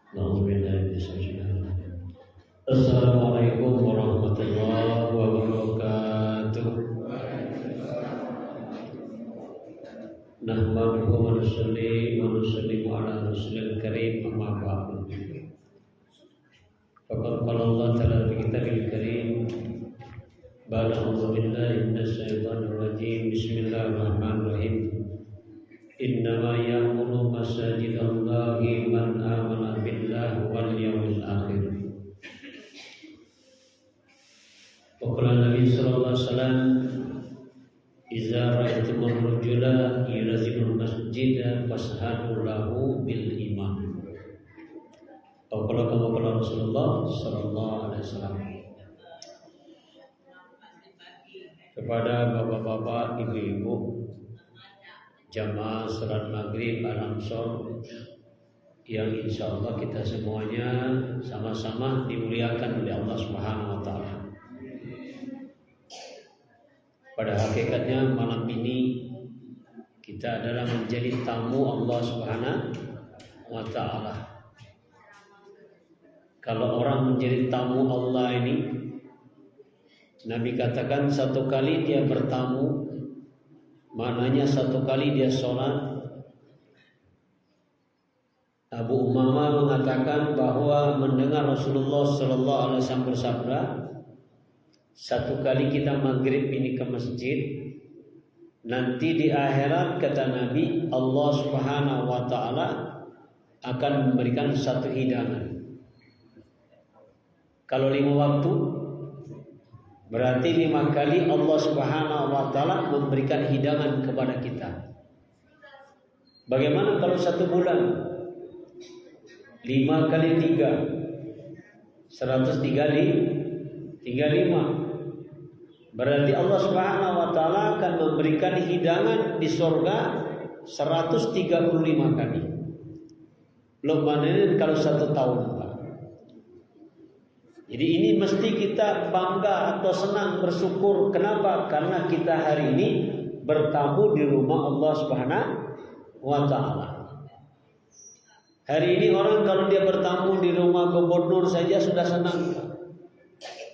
Assalamualaikum warahmatullahi wabarakatuh. Nahmaduhu wa nusallimu ala rasulil karim, amma ba'du. Faqad qala Allah ta'ala fi kitabil karim, ba'da a'udzu billahi minasy syaithanir rajim. Bismillahirrahmanirrahim. Innama ya'muru masajidallahi man amana billahi wal yawmil akhir. Waqala Nabi sallallahu alaihi wasallam, "Idza ra'aytumur rajula yurazimul masjida fashhadu lahu bil iman." Waqala Rasulullah sallallahu alaihi wasallam. Kepada bapak-bapak, ibu-ibu, jamaah salat maghrib Al-Ansor yang insyaallah kita semuanya sama-sama dimuliakan oleh Allah Subhanahu wa taala. Pada hakikatnya malam ini kita adalah menjadi tamu Allah Subhanahu wa taala. Kalau orang menjadi tamu Allah ini, Nabi katakan satu kali dia bertamu, maknanya satu kali dia sholat. Abu Umamah mengatakan bahwa mendengar Rasulullah sallallahu alaihi wasallam bersabda, satu kali kita maghrib ini ke masjid, nanti di akhirat kata Nabi, Allah Subhanahu wa taala akan memberikan satu hidangan. Kalau 5 waktu, berarti 5 kali Allah Subhanahu wa taala memberikan hidangan kepada kita. Bagaimana kalau 1 bulan? 5 kali 3 135. Berarti Allah Subhanahu wa taala akan memberikan hidangan di surga 135 kali. Belum mana kalau 1 tahun, Pak. Jadi ini mesti kita bangga atau senang bersyukur. Kenapa? Karena kita hari ini bertamu di rumah Allah Subhanahu wa taala. Hari ini orang kalau dia bertamu di rumah gubernur saja sudah senang.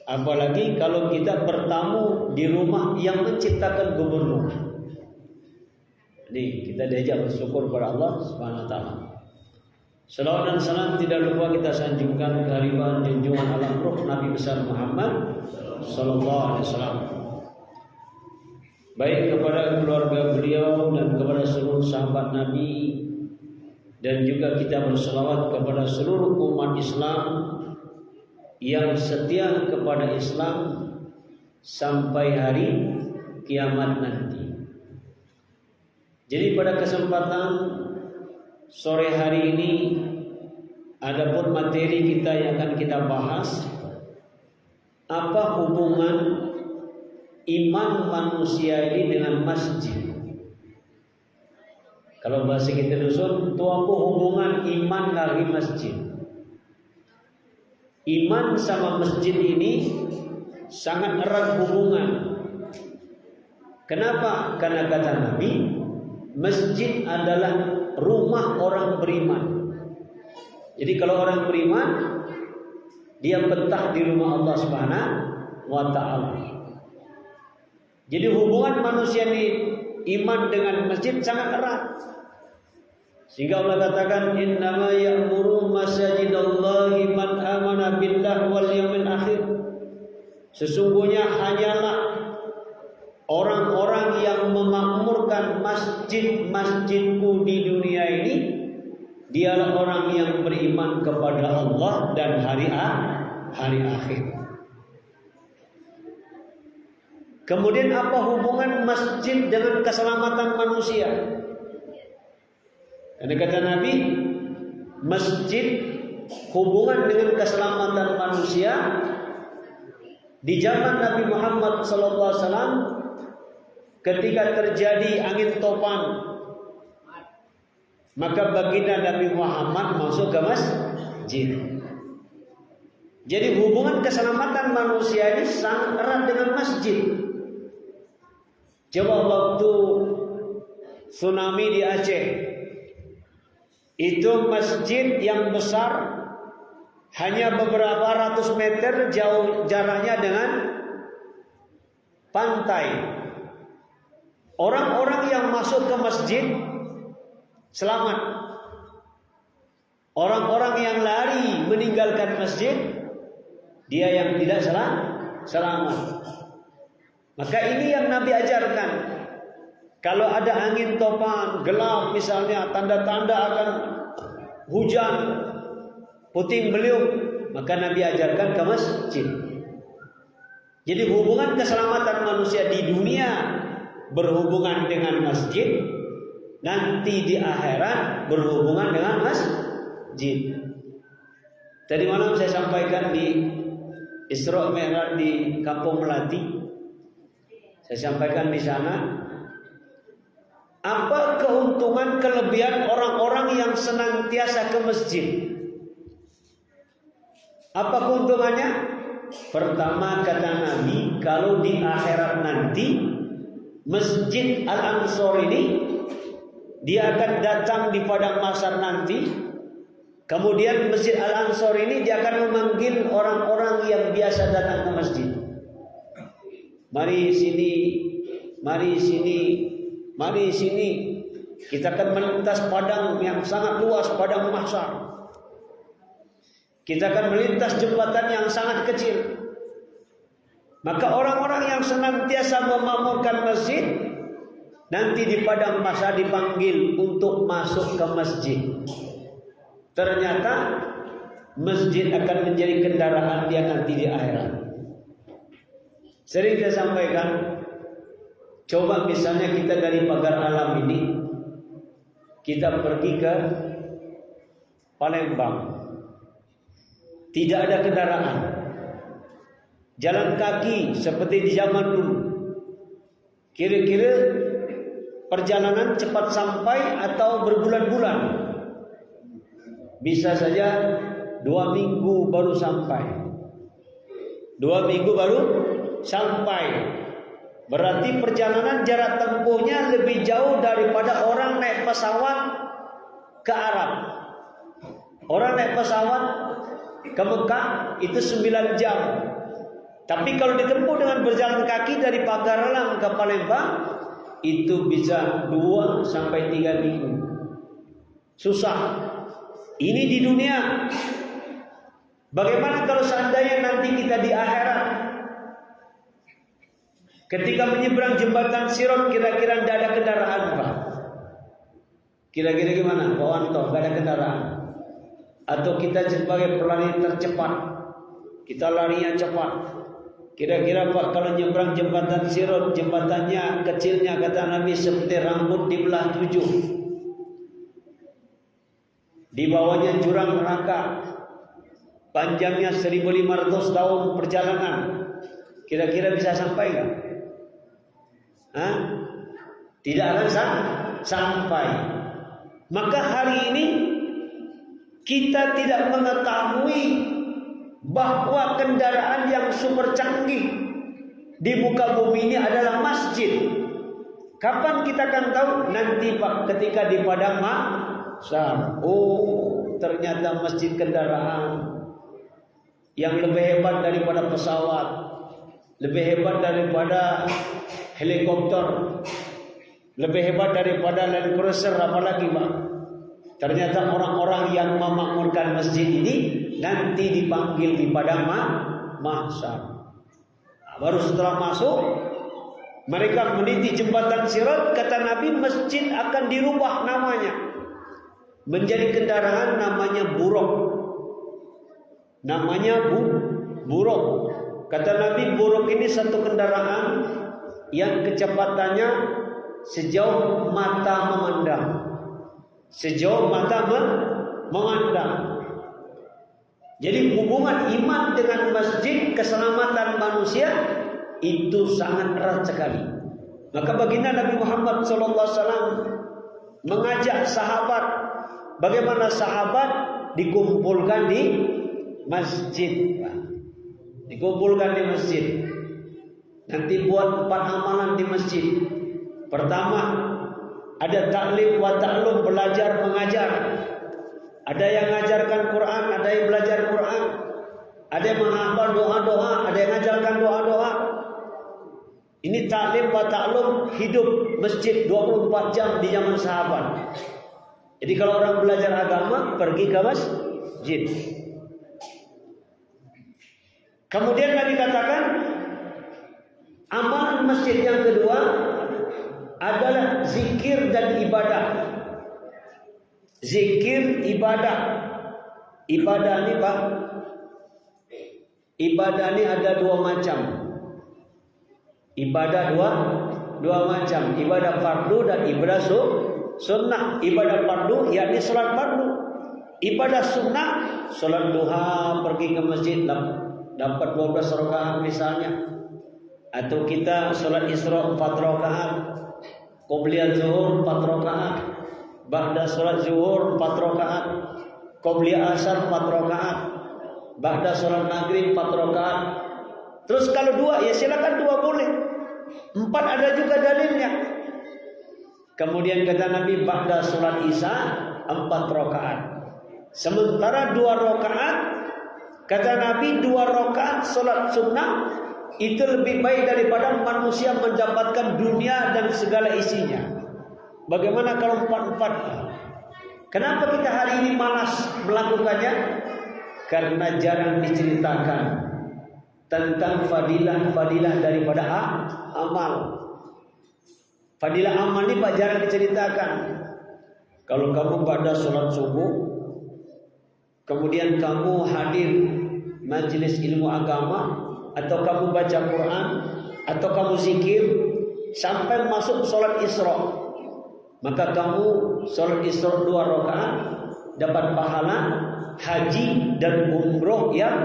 Apalagi kalau kita bertamu di rumah yang menciptakan gubernur. Jadi kita diajak bersyukur kepada Allah Subhanahu wa taala. Salawat dan salam tidak lupa kita sanjungkan kehadiran junjungan alam ruh Nabi besar Muhammad sallallahu alaihi wasallam. Baik kepada keluarga beliau dan kepada seluruh sahabat Nabi, dan juga kita berselawat kepada seluruh umat Islam yang setia kepada Islam sampai hari kiamat nanti. Jadi pada kesempatan sore hari ini adapun materi kita yang akan kita bahas, apa hubungan iman manusia ini dengan masjid. Kalau bahasa kita dusun, itu apa hubungan iman dari masjid. Iman sama masjid ini sangat erat hubungan. Kenapa? Karena kata Nabi, masjid adalah rumah orang beriman. Jadi kalau orang beriman, dia betah di rumah Allah Subhanahu wa taala. Jadi hubungan manusia ini iman dengan masjid sangat erat. Sehingga Allah katakan, innama ya'muru masajidallahi man amana billahi wal yawmil akhir. Sesungguhnya hanyalah orang-orang yang memakmurkan masjid-masjidku di dunia ini, dialah orang yang beriman kepada Allah dan hari akhir. Kemudian apa hubungan masjid dengan keselamatan manusia? Karena kata Nabi, masjid hubungan dengan keselamatan manusia. Di zaman Nabi Muhammad SAW, ketika terjadi angin topan, maka baginda Nabi Muhammad masuk ke masjid. Jadi hubungan keselamatan manusia ini sangat erat dengan masjid. Coba waktu tsunami di Aceh, itu masjid yang besar hanya beberapa ratus meter jauh jaraknya dengan pantai. Orang-orang yang masuk ke masjid selamat. Orang-orang yang lari meninggalkan masjid, dia yang tidak selamat. Maka ini yang Nabi ajarkan. Kalau ada angin topan, gelap misalnya, tanda-tanda akan hujan, puting beliung, maka Nabi ajarkan ke masjid. Jadi hubungan keselamatan manusia di dunia berhubungan dengan masjid, nanti di akhirat berhubungan dengan masjid. Tadi malam saya sampaikan di Isra Mi'raj di Kampung Melati. Saya sampaikan di sana, apa keuntungan kelebihan orang-orang yang senantiasa ke masjid? Apa keuntungannya? Pertama kata Nabi, kalau di akhirat nanti Masjid Al-Ansor ini dia akan datang di padang mahsyar nanti. Kemudian Masjid Al-Ansor ini dia akan memanggil orang-orang yang biasa datang ke masjid. Mari sini, mari sini, mari sini. Kita akan melintas padang yang sangat luas, padang mahsyar. Kita akan melintas jembatan yang sangat kecil. Maka orang-orang yang senantiasa memakmurkan masjid, nanti di padang mahsyar dipanggil untuk masuk ke masjid. Ternyata masjid akan menjadi kendaraan dia nanti di akhirat. Sering saya sampaikan, coba misalnya kita dari pagar alam ini, kita pergi ke Palembang. Tidak ada kendaraan, jalan kaki seperti di zaman dulu. Kira-kira perjalanan cepat sampai atau berbulan-bulan. Bisa saja 2 minggu baru sampai. 2 minggu baru sampai. Berarti perjalanan jarak tempuhnya lebih jauh daripada orang naik pesawat ke Arab. Orang naik pesawat ke Mekah itu 9 jam. Tapi kalau ditempuh dengan berjalan kaki dari pagar alam ke Palembang, itu bisa 2 sampai 3 minggu. Susah. Ini di dunia. Bagaimana kalau seandainya nanti kita di akhirat? Ketika menyeberang jembatan Sirat, kira-kira tidak ada kendaraan, Pak? Kira-kira gimana? Pak Wanto, tidak ada kendaraan. Atau kita sebagai pelari tercepat, kita larinya cepat. Kira-kira Pak, kalau nyebrang jembatan Sirat, jembatannya kecilnya kata Nabi seperti rambut dibelah 7. Di bawahnya jurang neraka, panjangnya 1500 tahun perjalanan. Kira-kira bisa sampai nggak? Tidak akan sampai. Maka hari ini kita tidak mengetahui bahwa kendaraan yang super canggih di muka bumi ini adalah masjid. Kapan kita akan tahu? Nanti Pak, ketika di padang mahsyar. Oh, ternyata masjid kendaraan yang lebih hebat daripada pesawat, lebih hebat daripada helikopter, lebih hebat daripada Land Cruiser, apalagi Pak. Ternyata orang-orang yang memakmurkan masjid ini nanti dipanggil di padang mahsyar. Baru setelah masuk, mereka meniti jembatan Sirat. Kata Nabi, masjid akan dirubah namanya menjadi kendaraan namanya buruk. Namanya buruk. Kata Nabi, buruk ini satu kendaraan yang kecepatannya sejauh mata memandang. Sejauh mata memandang. Jadi hubungan iman dengan masjid, keselamatan manusia itu sangat erat sekali. Maka baginda Nabi Muhammad SAW mengajak sahabat, bagaimana sahabat dikumpulkan di masjid. Dikumpulkan di masjid. Nanti buat 4 amalan di masjid. Pertama, ada taklim wa ta'lum, belajar mengajar. Ada yang mengajarkan Quran, ada yang belajar Quran. yang menghafal doa-doa, ada yang mengajarkan doa-doa. Ini taklim wa taklum hidup masjid 24 jam di zaman sahabat. Jadi kalau orang belajar agama pergi ke masjid. Kemudian Nabi katakan amalan masjid yang kedua adalah zikir dan ibadah. Zikir, ibadah. Ibadah ini Pak, ibadah ini ada dua macam. Ibadah dua macam. Ibadah fardu dan ibadah sunnah. Ibadah fardu yakni salat fardu. Ibadah sunnah salat duha, pergi ke masjid dapat 12 rakaat misalnya. Atau kita salat Isra 4 rakaat, qobliyah zuhur 4 rakaat, ba'da salat zuhur 4 rakaat, qobliyah asar 4 rakaat, ba'da salat maghrib 4 rakaat. Terus kalau 2 ya silakan 2 boleh. 4 ada juga dalilnya. Kemudian kata Nabi ba'da salat isya 4 rakaat. Sementara 2 rakaat kata Nabi 2 rakaat salat sunnah itu lebih baik daripada manusia mendapatkan dunia dan segala isinya. Bagaimana kalau 4-4? Kenapa kita hari ini malas melakukannya? Karena jarang diceritakan tentang fadilah daripada amal. Fadilah amal ini Pak jarang diceritakan. Kalau kamu pada sholat subuh, kemudian kamu hadir majelis ilmu agama, atau kamu baca Quran, atau kamu zikir sampai masuk sholat Isra, maka kamu sholat Isra 2 rakaat dapat pahala haji dan umroh yang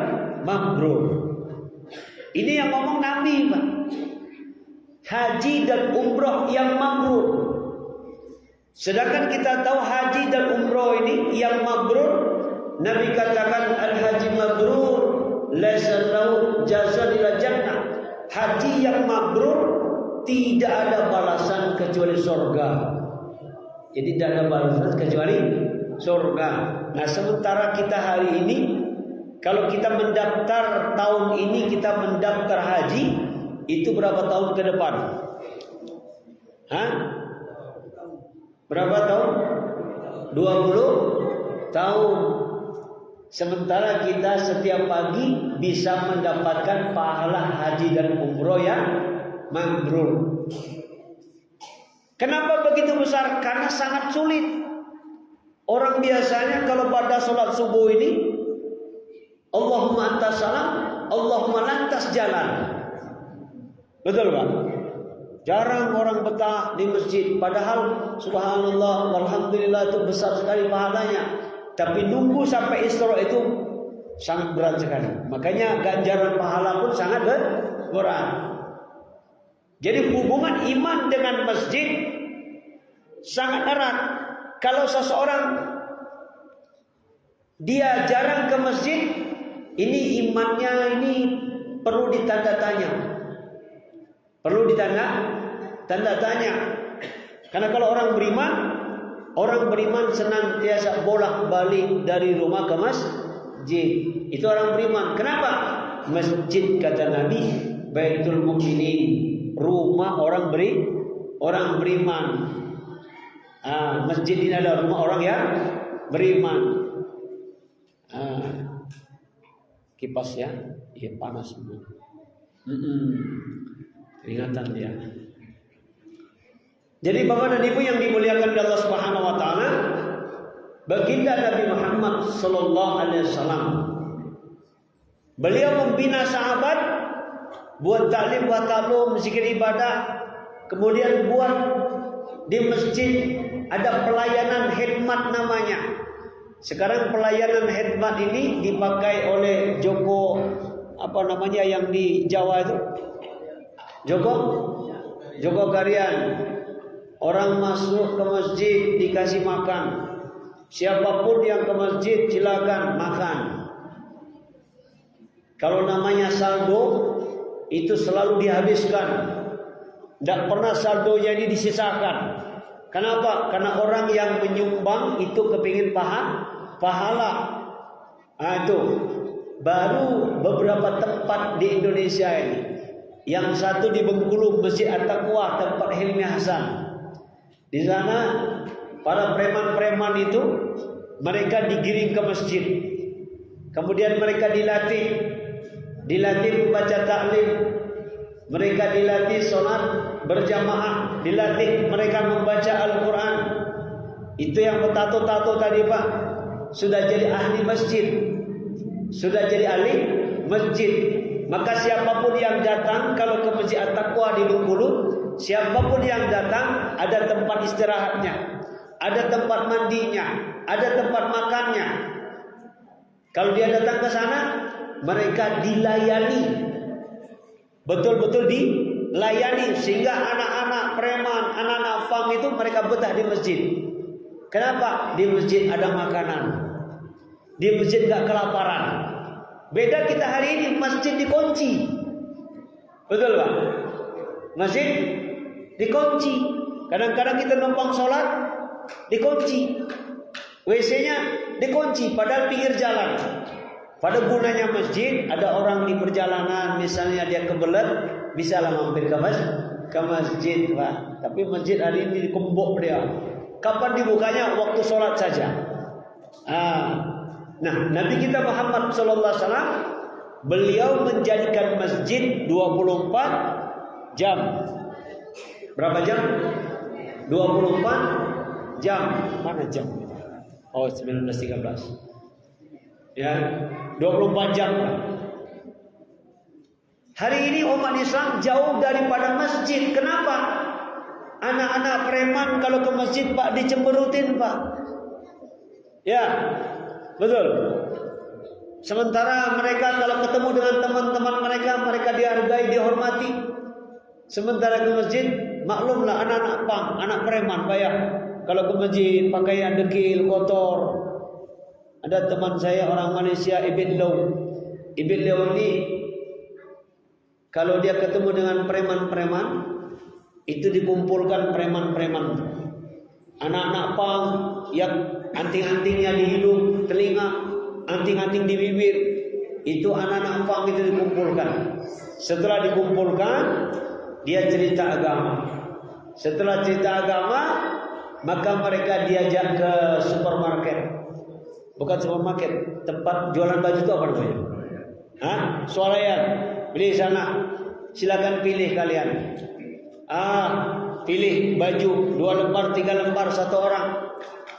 mabrur. Ini yang ngomong Nabi Pak. Haji dan umroh yang mabrur. Sedangkan kita tahu haji dan umroh ini yang mabrur, Nabi katakan al-haji mabrur laisa lahu jazaa illa jannah. Haji yang mabrur tidak ada balasan kecuali surga. Jadi tidak ada balasan kecuali surga. Nah, sementara kita hari ini kalau kita mendaftar tahun ini, kita mendaftar haji, itu berapa tahun ke depan? Hah? Berapa tahun? 20 tahun. Sementara kita setiap pagi bisa mendapatkan pahala haji dan umroh yang mabrur. Kenapa begitu besar? Karena sangat sulit. Orang biasanya kalau pada sholat subuh ini Allahumma antas salam, Allahumma lantas jalan. Betul Pak? Jarang orang betah di masjid. Padahal subhanallah, walhamdulillah itu besar sekali pahalanya. Tapi nunggu sampai Isra itu sangat berat sekali. Makanya ganjaran pahala pun sangat berat. Jadi hubungan iman dengan masjid sangat erat. Kalau seseorang dia jarang ke masjid, ini imannya ini perlu ditanda tanya. Perlu tanda tanya. Karena kalau orang beriman senantiasa bolak-balik dari rumah ke masjid. Itu orang beriman. Kenapa? Masjid kata Nabi Baitul Mukminin, rumah orang beriman. Masjid ini adalah rumah orang yang beriman. Kipas ya, iya panas. Peringatan dia. Jadi Bapak dan Ibu yang dimuliakan oleh Allah Subhanahu wa taala, baginda Nabi Muhammad sallallahu alaihi wasallam, beliau membina sahabat buat taklim wa ta'lum, zikir ibadah, kemudian buat di masjid ada pelayanan khidmat namanya. Sekarang pelayanan khidmat ini dipakai oleh Joko yang di Jawa itu, Joko Garian. Orang masuk ke masjid dikasih makan. Siapapun yang ke masjid silakan makan. Kalau namanya saldo itu selalu dihabiskan. Tidak pernah saldonya ini disisakan. Kenapa? Karena orang yang menyumbang itu kepingin pahala. Itu. baru beberapa tempat di Indonesia ini. Yang satu di Bengkulu, Masjid At-Taqwa, tempat Hilmi Hasan. Di sana para preman-preman itu mereka digiring ke masjid. Kemudian mereka dilatih membaca taklim. Mereka dilatih sholat berjamaah, dilatih mereka membaca Al-Quran. Itu yang bertato-tato tadi Pak, sudah jadi ahli masjid, sudah jadi ahli masjid. Maka siapapun yang datang kalau ke Masjid At-Taqwa di Bengkulu, siapapun yang datang ada tempat istirahatnya, ada tempat mandinya, ada tempat makannya. Kalau dia datang ke sana, mereka dilayani, betul-betul dilayani, sehingga anak-anak preman, anak-anak fang itu mereka betah di masjid. Kenapa? Di masjid ada makanan, di masjid gak kelaparan. Beda kita hari ini, masjid dikunci. Betul Pak? Masjid dikunci. Kadang-kadang kita numpang sholat dikunci, WC-nya dikunci, padahal pinggir jalan. Pada gunanya masjid, ada orang di perjalanan, misalnya dia kebelet, bisa lah mampir ke masjid Pak. Tapi masjid hari ini dikembok dia. Kapan dibukanya? Waktu sholat saja. Nah, Nabi kita Muhammad SAW, beliau menjadikan masjid 24 jam. Berapa jam? 24 jam. Mana jam? Oh, 19.13. Ya, 24 jam. Hari ini umat Islam jauh daripada masjid. Kenapa? Anak-anak preman kalau ke masjid Pak dicemberutin Pak. Ya, betul. Sementara mereka kalau ketemu dengan teman-teman mereka, mereka dihargai, dihormati. Sementara ke masjid, maklumlah anak-anak pang, anak preman bayar. Kalau ke masjid pakaian dekil, kotor. Ada teman saya orang Malaysia, Ibn Law. Ibn Law ini kalau dia ketemu dengan preman-preman, itu dikumpulkan preman-preman, anak-anak pang yang anting-antingnya di hidung, telinga, anting-anting di bibir, itu anak-anak pang itu dikumpulkan. Setelah dikumpulkan, dia cerita agama. Setelah cerita agama, maka mereka diajak ke supermarket. Bukan supermarket, tempat jualan baju itu apa namanya? Swalayan. Beli sana. Silakan pilih kalian. Pilih baju 2 lembar, 3 lembar satu orang.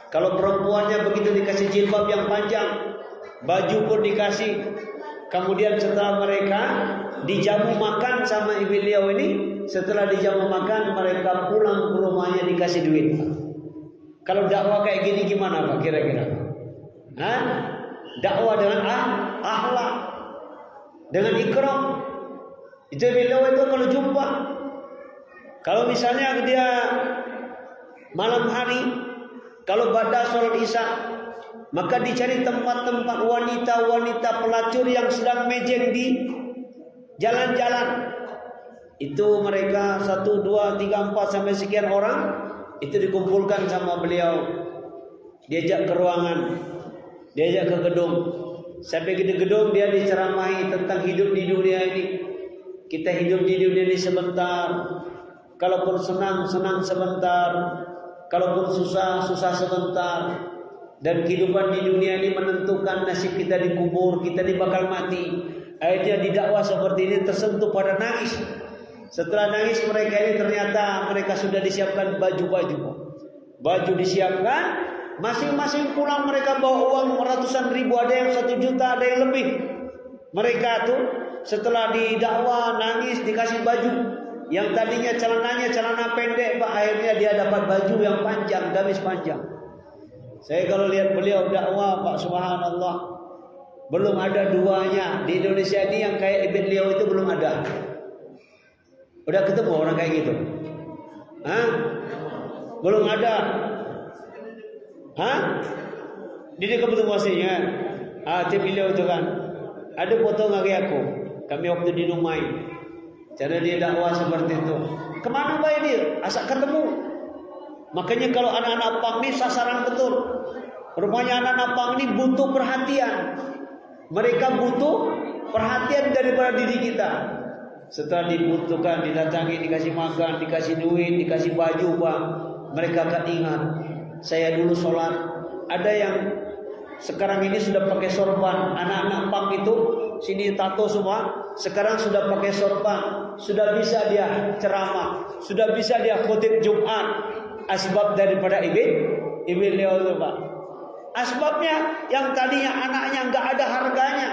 Kalau perempuannya begitu dikasih jilbab yang panjang, baju pun dikasih. Kemudian setelah mereka dijamu makan sama beliau ini, setelah dijamu makan mereka pulang ke rumahnya dikasih duit. Kalau dakwah kayak gini gimana Pak kira-kira? Dakwah dengan akhlak, dengan ikram. Itu beliau itu kalau jumpa, kalau misalnya dia malam hari, kalau pada sholat isya, maka dicari tempat-tempat wanita-wanita pelacur yang sedang mejeng di jalan-jalan. Itu mereka 1, 2, 3, 4 sampai sekian orang itu dikumpulkan sama beliau, diajak ke ruangan, diajak ke gedung. Sampai di gedung dia diceramahi tentang hidup di dunia ini. Kita hidup di dunia ini sebentar. Kalaupun senang, senang sebentar. Kalaupun susah, susah sebentar. Dan kehidupan di dunia ini menentukan nasib kita di kubur, kita bakal mati. Akhirnya didakwah seperti ini tersentuh pada nangis. Setelah nangis mereka ini ternyata mereka sudah disiapkan baju-baju. Baju disiapkan, masing-masing pulang mereka bawa uang ratusan ribu, ada yang 1 juta, ada yang lebih. Mereka tuh setelah didakwah nangis dikasih baju. Yang tadinya celananya celana pendek, Pak, akhirnya dia dapat baju yang panjang, gamis panjang. Saya kalau lihat beliau dakwah, Pak, subhanallah, belum ada duanya di Indonesia ini yang kayak Ibn Liau itu belum ada. Udah ketemu orang kayak gitu? Belum ada. Dia ketemu aslinya. Tim beliau itu kan. Ada foto nggak kayak aku? Kami waktu di Dumai. Cara dia dakwah seperti itu. Kemana baik dia? Asal ketemu. Makanya kalau anak-anak pang ini sasaran betul. Rupanya anak-anak pang ini butuh perhatian. Mereka butuh perhatian daripada diri kita. Setelah dibutuhkan, didatangi, dikasih makan, dikasih duit, dikasih baju, Pak, mereka akan ingat, saya dulu sholat. Ada yang sekarang ini sudah pakai sorban. Anak-anak pang itu sini tato semua, sekarang sudah pakai sorban, sudah bisa dia ceramah, sudah bisa dia khutib Jumat. Asbab daripada ibil leo itu, Pak. Asbabnya yang tadinya anaknya nggak ada harganya,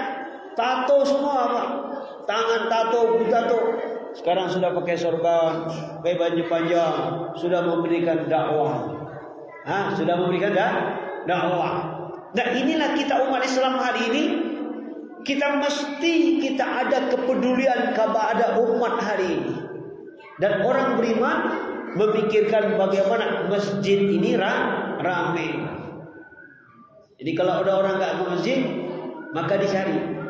tato semua, Pak. Tangan tato, tato. Sekarang sudah pakai sorban, pakai baju panjang, sudah memberikan dakwah. Sudah memberikan dakwah. Nah, inilah kita umat Islam hari ini. Kita ada kepedulian kepada umat hari ini. Dan orang beriman memikirkan bagaimana masjid ini ramai. Jadi kalau ada orang nggak ke masjid, maka dicari.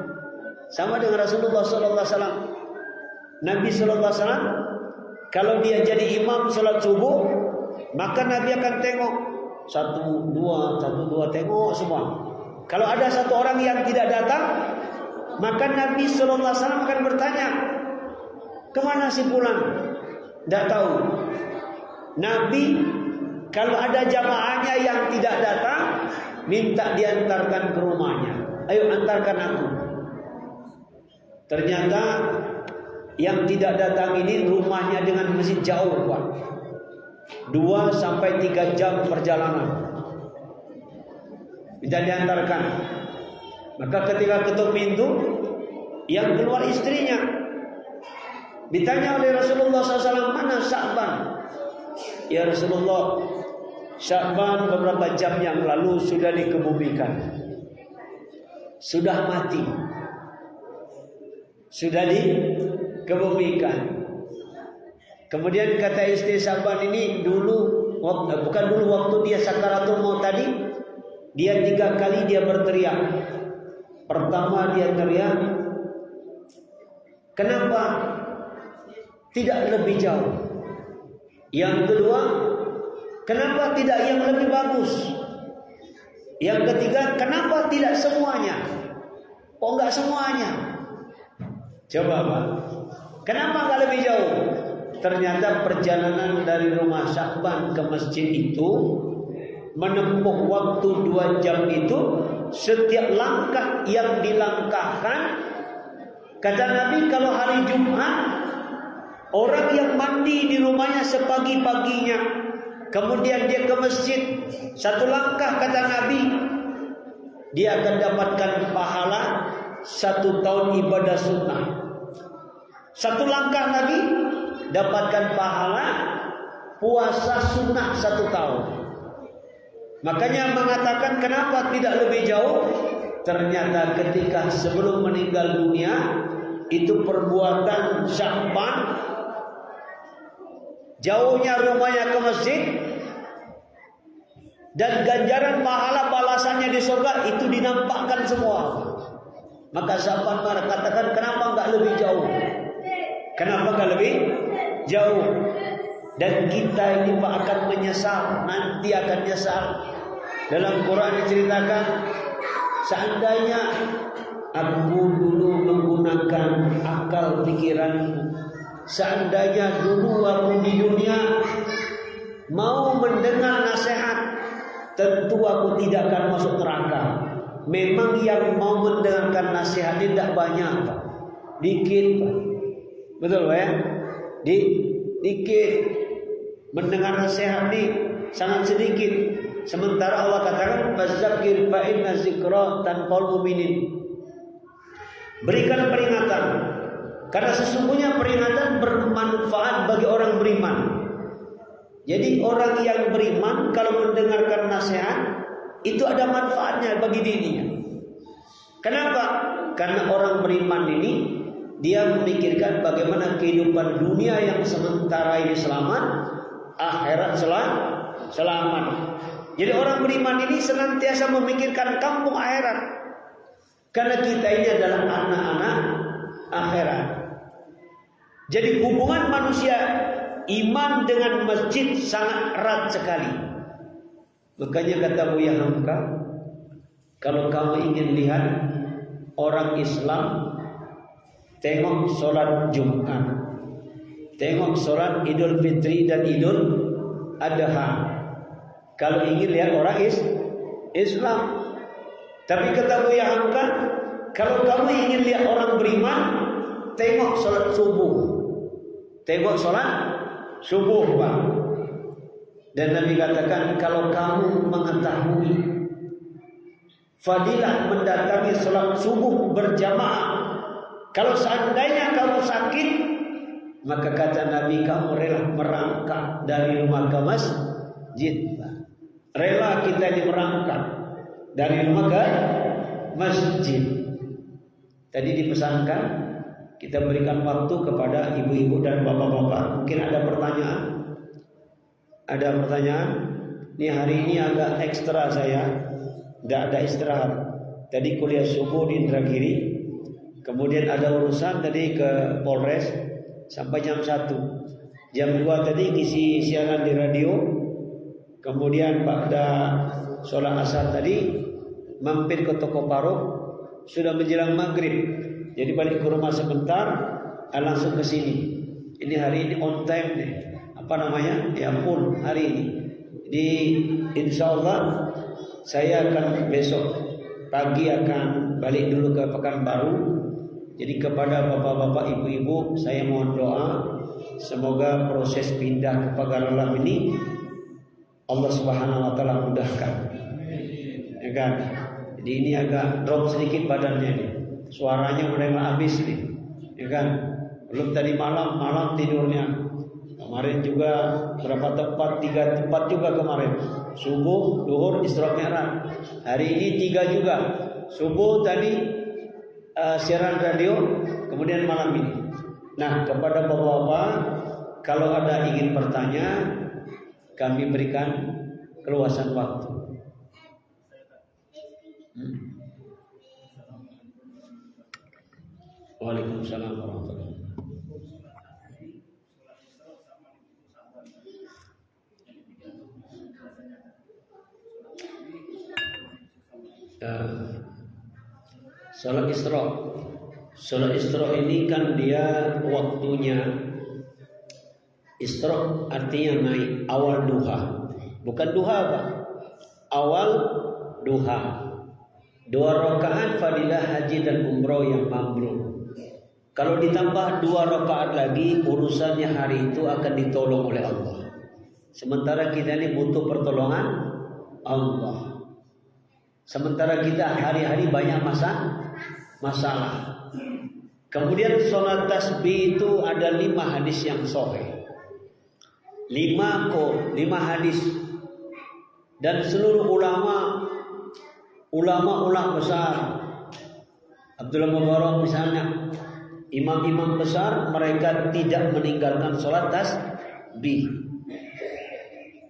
Sama dengan Rasulullah SAW. Nabi SAW, kalau dia jadi imam sholat subuh, maka Nabi akan tengok satu dua tengok semua. Kalau ada satu orang yang tidak datang, maka Nabi SAW akan bertanya, kemana si fulan? Tidak tahu. Nabi kalau ada jamaahnya yang tidak datang, minta diantarkan ke rumahnya. Ayo antarkan aku. Ternyata yang tidak datang ini rumahnya dengan masjid jauh, Pak. 2-3 jam perjalanan. Minta diantarkan. Maka ketika ketuk pintu, yang keluar istrinya. Ditanya oleh Rasulullah SAW, mana Sya'ban? Ya Rasulullah, Sya'ban beberapa jam yang lalu sudah dikebumikan, sudah mati, sudah dikebumikan. Kemudian kata istri Sya'ban ini bukan dulu waktu dia sakaratul maut tadi, dia 3 kali dia berteriak. Pertama dia teriak, kenapa tidak lebih jauh? Yang kedua, kenapa tidak yang lebih bagus? Yang ketiga, kenapa tidak semuanya? Kok enggak semuanya? Coba, Pak. Kenapa enggak lebih jauh? Ternyata perjalanan dari rumah Sya'ban ke masjid itu menempuh waktu 2 jam itu, setiap langkah yang dilangkahkan, kata Nabi, kalau hari Jumat orang yang mandi di rumahnya sepagi-paginya, kemudian dia ke masjid, 1 langkah kata Nabi, dia akan dapatkan pahala 1 tahun ibadah sunnah. 1 langkah Nabi dapatkan pahala puasa sunnah 1 tahun. Makanya mengatakan kenapa tidak lebih jauh? Ternyata ketika sebelum meninggal dunia, itu perbuatan Sya'ban, jauhnya rumahnya ke masjid, dan ganjaran pahala balasannya di surga itu dinampakkan semua. Maka Sya'ban katakan, kenapa enggak lebih jauh? Kenapa enggak lebih jauh? Dan kita ini Pak akan menyesal, nanti akan nyesal. Dalam Quran diceritakan, seandainya aku dulu menggunakan akal pikiranku, seandainya dulu aku di dunia mau mendengar nasihat, tentu aku tidak akan masuk neraka. Memang yang mau mendengarkan nasihat tidak banyak, Pak. Dikit, Pak. Betul, Pak ya? Dikit. Mendengar nasihat ini sangat sedikit. Sementara Allah katakan, "Fadzakir fa inna dzikra tanfa'ul mu'minin." Berikan peringatan, karena sesungguhnya peringatan bermanfaat bagi orang beriman. Jadi orang yang beriman kalau mendengarkan nasihat itu ada manfaatnya bagi dirinya. Kenapa? Karena orang beriman ini dia memikirkan bagaimana kehidupan dunia yang sementara ini selamat, akhirat selamat. Jadi orang beriman ini senantiasa memikirkan kampung akhirat. Karena kita ini adalah anak-anak akhirat. Jadi hubungan manusia iman dengan masjid sangat erat sekali. Makanya kata Buya Hamka, kalau kamu ingin lihat orang Islam tengok sholat Jumat, tengok sholat Idul Fitri dan Idul Adha. Kalau ingin lihat orang Islam. Tapi kata Buya Hamka, kalau kamu ingin lihat orang beriman, tengok sholat subuh. Tengok sholat subuh, Pak. Dan Nabi katakan, kalau kamu mengetahui fadilah mendatangi sholat subuh berjamaah, kalau seandainya kamu sakit, maka kata Nabi, kamu rela merangkak dari rumah ke masjid. Rela kita ini merangkak dari rumah ke masjid. Tadi dipesankan kita berikan waktu kepada ibu-ibu dan bapak-bapak. Mungkin ada pertanyaan? Ada pertanyaan? Ini hari ini agak ekstra saya, tidak ada istirahat. Tadi kuliah subuh di Indragiri, kemudian ada urusan tadi ke Polres sampai jam 1. Jam 2 tadi ngisi siaran di radio. Kemudian pada sholat asar tadi mampir ke toko paruk, sudah menjelang maghrib. Jadi balik ke rumah sebentar, langsung ke sini. Ini hari ini on time nih. Apa namanya? Ya ampun, hari ini. Jadi insya Allah saya akan besok pagi akan balik dulu ke Pekanbaru. Jadi kepada bapak-bapak, ibu-ibu, saya mohon doa semoga proses pindah ke Pagaralam ini Allah Subhanahu wa taala mudahkan. Ya kan? Jadi ini agak drop sedikit badannya nih. Suaranya mulai habis nih. Ya kan? Belum tadi malam tidurnya. Kemarin juga berapa tempat? 3 tempat juga kemarin. Subuh, duhur, Isra Mi'raj. Hari ini 3 juga. Subuh tadi siaran radio, kemudian malam ini. Nah, kepada bapak-bapak, kalau ada ingin bertanya, kami berikan keluasan waktu. Waalaikumsalam warahmatullahi wabarakatuh. Salat Isra. Salat Isra ini kan dia waktunya, Isra artinya naik, awal duha. Bukan duha apa? Awal duha. 2 rakaat fadilah haji dan umroh yang mabrur. Kalau ditambah 2 rakaat lagi, urusannya hari itu akan ditolong oleh Allah. Sementara kita ini butuh pertolongan Allah. Sementara kita hari-hari banyak masalah. Kemudian sholat tasbih itu ada 5 hadis yang sahih. 5 hadis. Dan seluruh ulama besar, Abdullah Mubarak misalnya, imam-imam besar, mereka tidak meninggalkan sholat tasbih.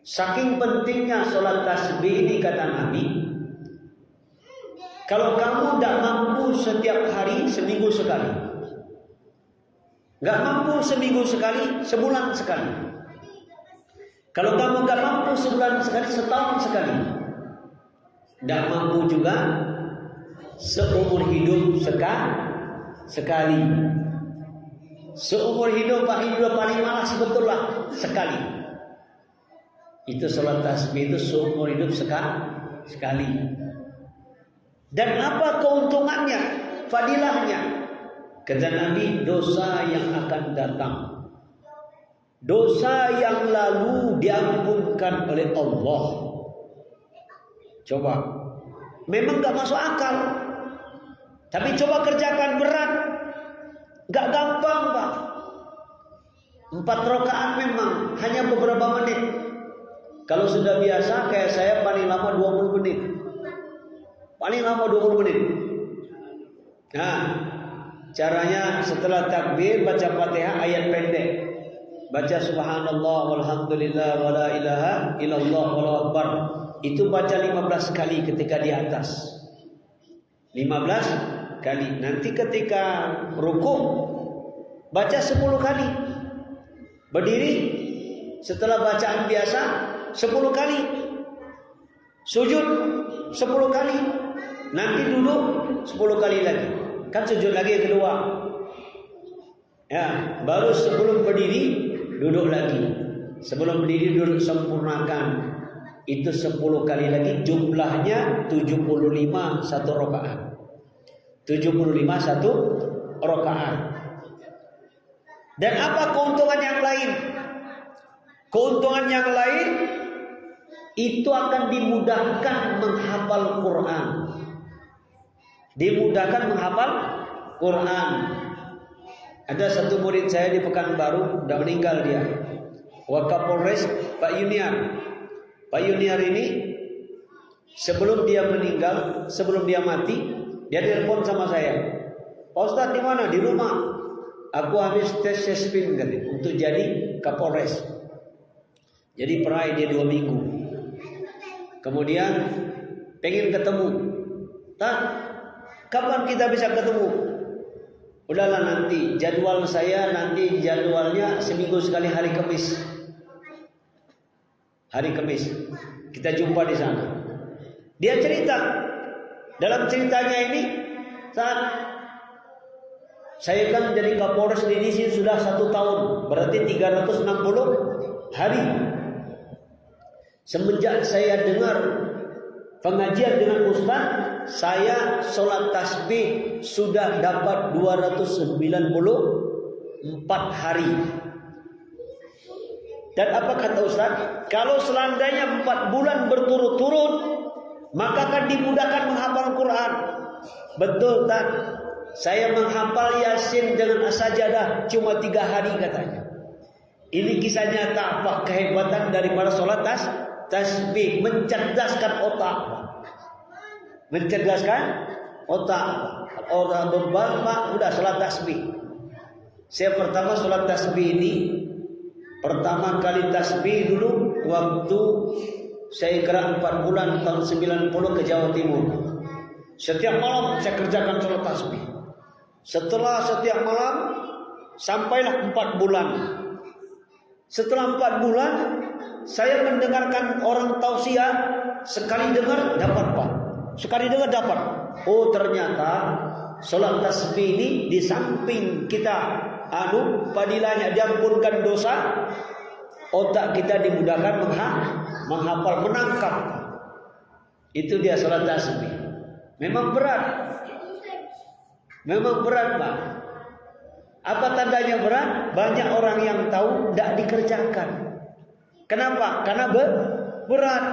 Saking pentingnya sholat tasbih ini, kata Nabi, kalau kamu tidak mampu setiap hari, seminggu sekali. Gak mampu seminggu sekali, sebulan sekali. Kalau kamu gak mampu sebulan sekali, setahun sekali. Tidak mampu juga seumur hidup sekali. Seumur hidup paling malas betullah sekali. Itu sholat tasbih itu seumur hidup sekali. Dan apa keuntungannya, fadilahnya? Kata Nabi, dosa yang akan datang, dosa yang lalu diampunkan oleh Allah. Coba, memang gak masuk akal, tapi coba kerjakan, berat, gak gampang Pak. 4 rakaat memang hanya beberapa menit. Kalau sudah biasa kayak saya, paling lama 20 menit. Paling lama 20 menit. Nah, caranya setelah takbir baca Fatihah ayat pendek. Baca subhanallah walhamdulillah wala ilaha illallah wallahu akbar. Itu baca 15 kali ketika di atas. 15 kali. Nanti ketika rukuk baca 10 kali. Berdiri setelah bacaan biasa 10 kali. Sujud 10 kali. nanti duduk 10 kali lagi. Kan sujud lagi yang kedua. Ya, baru sebelum berdiri duduk lagi. Sebelum berdiri duduk sempurnakan. Itu 10 kali lagi, jumlahnya 75 satu rakaat. 75 satu rakaat. Dan apa keuntungan yang lain? Keuntungan yang lain itu akan dimudahkan menghafal Quran. Dimudahkan menghafal Quran. Ada satu murid saya di Pekanbaru, sudah meninggal dia. Wakapolres Pak Yuniar. Pak Yuniar ini sebelum dia meninggal, sebelum dia mati, dia telepon sama saya. Pak Ustadz di mana? Di rumah. Aku habis tes sespin untuk jadi Kapolres. Jadi perai dia 2 minggu. Kemudian pengen ketemu. Kapan kita bisa ketemu? Udahlah nanti. Jadwalnya seminggu sekali hari Kamis. Hari Kamis. Kita jumpa di sana. Dia cerita. Dalam ceritanya ini, saat saya kan jadi Kapolres di sini sudah 1 tahun. Berarti 360 hari. Semenjak saya dengar pengajian dengan Ustaz, saya sholat tasbih sudah dapat 294 hari. Dan apa kata Ustaz? Kalau selandainya 4 bulan berturut-turut, maka akan dimudahkan menghafal Quran. Betul tak? Saya menghafal Yasin dengan As-Sajdah cuma 3 hari katanya. Ini kisah nyata apa kehebatan daripada sholat tasbih, mencerdaskan otak. Mencerdaskan otak. Orang bebal Pak, udah sholat tasbih. Saya pertama sholat tasbih ini, pertama kali tasbih dulu waktu saya kira 4 bulan tahun 90 ke Jawa Timur. Setiap malam saya kerjakan sholat tasbih. Setelah setiap malam sampailah 4 bulan. Setelah 4 bulan saya mendengarkan orang tausiah, sekali dengar dapat Pak. Sekali dengar dapat. Oh ternyata sholat tasbih ini di samping kita padilahnya diampunkan dosa, otak kita dimudahkan menghafal, menangkap. Itu dia sholat tasbih. Memang berat. Memang berat Pak. Apa tandanya berat? Banyak orang yang tahu tidak dikerjakan. Kenapa? Karena berat.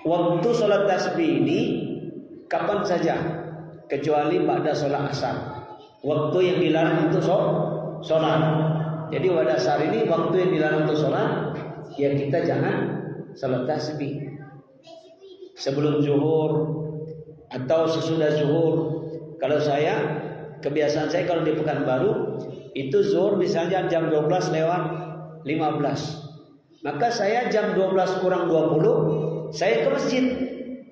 Waktu sholat tasbih ini kapan saja, kecuali pada sholat asar. Waktu yang dilarang untuk sholat. Jadi pada asar ini waktu yang dilarang untuk sholat, ya kita jangan sholat tasbih. Sebelum zuhur atau sesudah zuhur. Kalau saya, kebiasaan saya kalau di Pekanbaru itu zuhur misalnya jam 12 lewat 15. Maka saya jam 12 kurang 20 saya ke masjid,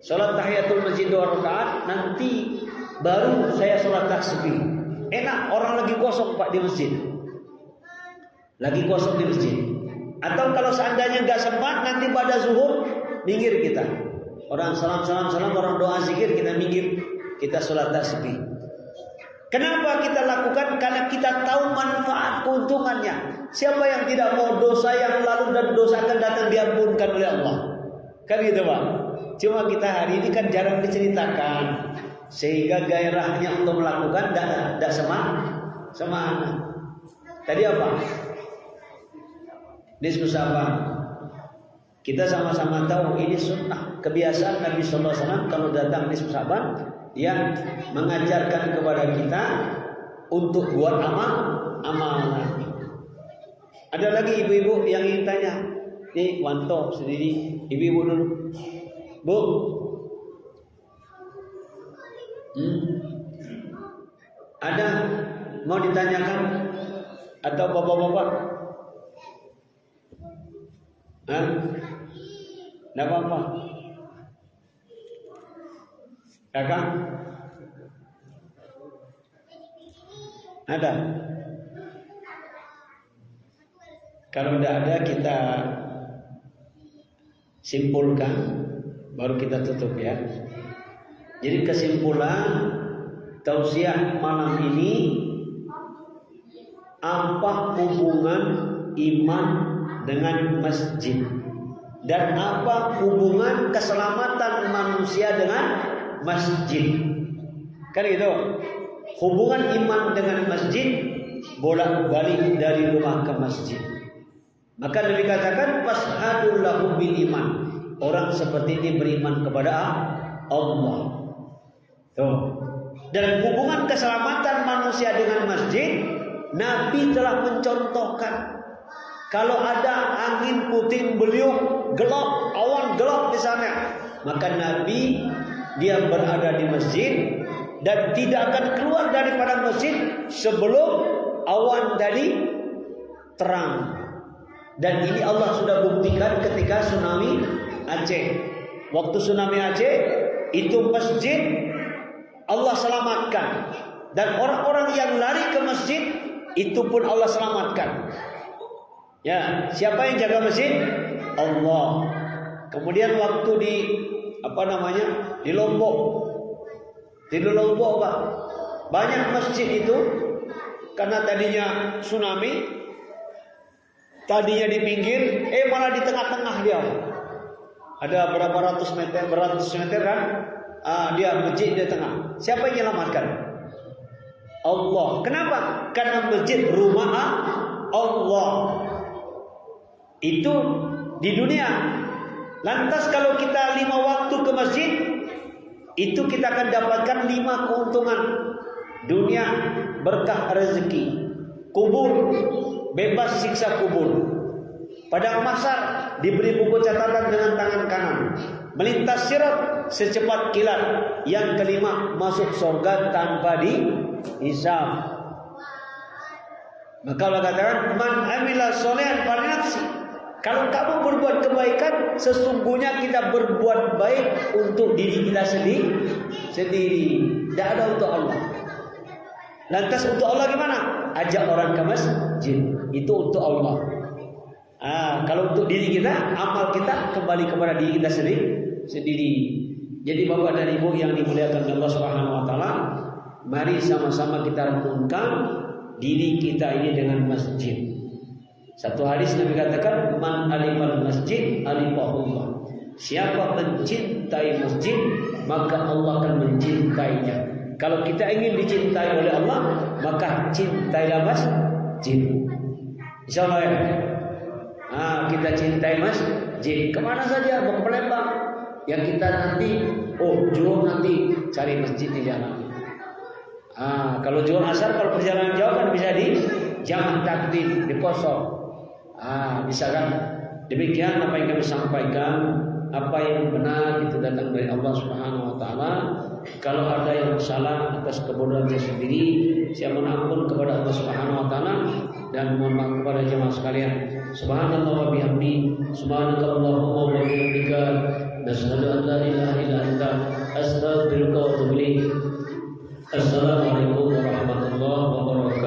sholat tahiyatul masjid 2 rakaat, nanti baru saya sholat tasbih. Enak, orang lagi kosong Pak di masjid. Lagi kosong di masjid. Atau kalau seandainya nggak sempat, nanti pada zuhur minggir kita. Orang salam, orang doa zikir, kita minggir, kita sholat tasbih. Kenapa kita lakukan? Karena kita tahu manfaat keuntungannya. Siapa yang tidak mau dosa yang lalu dan dosa akan datang diampunkan oleh Allah? Kan gitu Pak. Cuma kita hari ini kan jarang diceritakan, sehingga gairahnya untuk melakukan tidak semangat. Tadi apa? Nisfu Sa'ban. Kita sama-sama tahu ini sunnah. Kebiasaan Nabi Sallallahu Alaihi Wasallam kalau datang Nisfu Sa'ban, dia mengajarkan kepada kita untuk buat amalan. Ada lagi ibu-ibu yang ingin tanya. Nih Wanto sendiri, ibu-ibu dulu. Bu. Ada mau ditanyakan atau bapak-bapak? Tidak apa-apa. Kakak? Ada? Kalau tidak ada kita simpulkan baru kita tutup ya. Jadi kesimpulan tausiah malam ini, apa hubungan iman dengan masjid dan apa hubungan keselamatan manusia dengan masjid? Kan gitu. Hubungan iman dengan masjid, bolak-balik dari rumah ke masjid. Maka Nabi katakan fashhadu lahu bil iman. Orang seperti ini beriman kepada Allah. Tuh. Dan hubungan keselamatan manusia dengan masjid, Nabi telah mencontohkan. Kalau ada angin puting beliung, gelap, awan gelap di sana, maka Nabi dia berada di masjid dan tidak akan keluar daripada masjid sebelum awan tadi terang. Dan ini Allah sudah buktikan ketika tsunami Aceh. Waktu tsunami Aceh itu masjid Allah selamatkan, dan orang-orang yang lari ke masjid itu pun Allah selamatkan. Ya, siapa yang jaga masjid? Allah. Kemudian waktu di di Lombok, Pak, banyak masjid itu karena tadinya tsunami, tadinya di pinggir, malah di tengah-tengah dia. Ada beratus meter kan? Dia masjid di tengah. Siapa yang menyelamatkan? Allah. Kenapa? Karena masjid rumah Allah. Itu di dunia. Lantas kalau kita 5 waktu ke masjid, itu kita akan dapatkan 5 keuntungan. Dunia berkah rezeki, kubur bebas siksa kubur, padang mahsyar diberi buku catatan dengan tangan kanan, melintas sirat secepat kilat, yang kelima masuk surga tanpa dihisab. Maka Allah katakan man amila sholihan falinafsi. Kalau kamu berbuat kebaikan, sesungguhnya kita berbuat baik untuk diri kita sendiri. Tidak ada untuk Allah. Lantas untuk Allah gimana? Ajak orang ke masjid. Itu untuk Allah. Kalau untuk diri kita, amal kita kembali kepada diri kita sendiri. Jadi Bapak dan Ibu yang dimuliakan Allah Subhanahu wa taala, mari sama-sama kita renungkan diri kita ini dengan masjid. Satu hadis Nabi katakan, man alimal masjid alifahullah. Siapa mencintai masjid, maka Allah akan mencintainya. Kalau kita ingin dicintai oleh Allah, maka cintailah masjid. Insyaallah ya. Kita cintai masjid. Kemana saja, mau ke Palembang, yang kita nanti, jual nanti cari masjid di jalan. Kalau jual asar, kalau perjalanan jauh kan bisa di jamak takdim, di kosong. Bisa kan? Demikian apa yang kami sampaikan, apa yang benar itu datang dari Allah Subhanahu wa taala. Kalau ada yang salah atas kebodohan saya sendiri, saya mohon ampun kepada Allah Subhanahu wa taala dan mohon maaf kepada jemaah sekalian. Subhanallah wa bihamdi, subhanakallahumma wa bihamdika, nasyhadu an la ilaha illa anta, astaghfiruka wa atubu ilaik. Assalamualaikum warahmatullahi wabarakatuh.